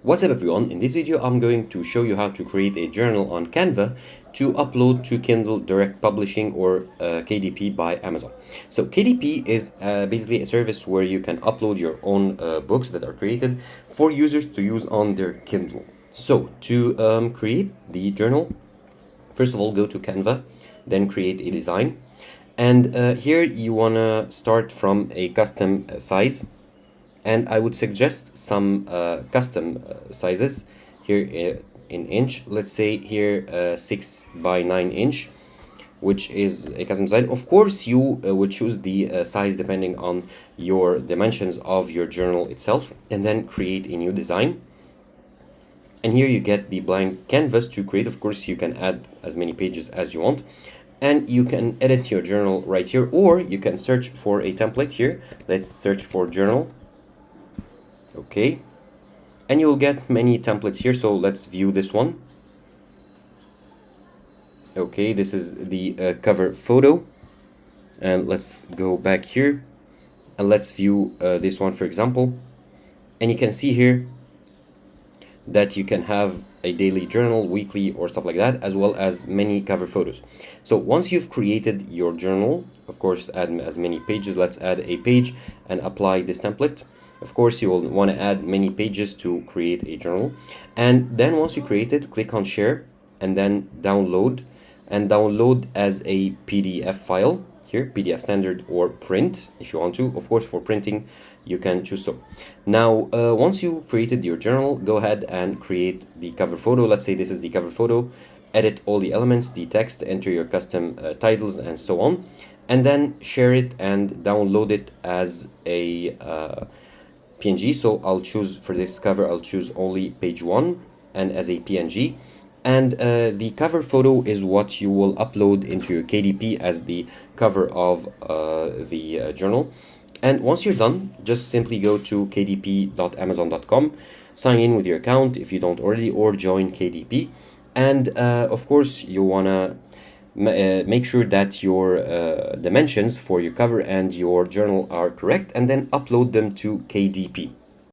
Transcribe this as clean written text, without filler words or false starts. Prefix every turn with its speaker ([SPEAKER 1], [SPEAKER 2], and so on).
[SPEAKER 1] What's up everyone, in this video I'm going to show you how to create a journal on Canva to upload to Kindle Direct Publishing or KDP by Amazon. So KDP is basically a service where you can upload your own books that are created for users to use on their Kindle. So to create the journal, first of all go to Canva, then create a design, and here you want to start from a custom size. And I would suggest some custom sizes here in inch. Let's say here 6 by 9 inch, which is a custom size. Of course, you would choose the size depending on your dimensions of your journal itself, and then create a new design. And here you get the blank canvas to create. Of course, you can add as many pages as you want, and you can edit your journal right here, or you can search for a template here. Let's search for journal. Okay, and you'll get many templates here, so let's view this one. Okay, this is the cover photo, and let's go back here and let's view this one, for example. And you can see here that you can have a daily journal, weekly, or stuff like that, as well as many cover photos. So once you've created your journal, of course, add as many pages. Let's add a page and apply this template. Of course, you will want to add many pages to create a journal. And then once you create it, click on share and then download, and download as a PDF file here, PDF standard or print if you want to. Of course, for printing, you can choose so. Now, once you created your journal, go ahead and create the cover photo. Let's say this is the cover photo. Edit all the elements, the text, enter your custom titles and so on. And then share it and download it as a PNG. So I'll choose for this cover, I'll choose only page 1 and as a PNG. And the cover photo is what you will upload into your KDP as the cover of the journal. And once you're done, just simply go to kdp.amazon.com, sign in with your account if you don't already, or join KDP. And of course, you want to make sure that your dimensions for your cover and your journal are correct, and then upload them to KDP.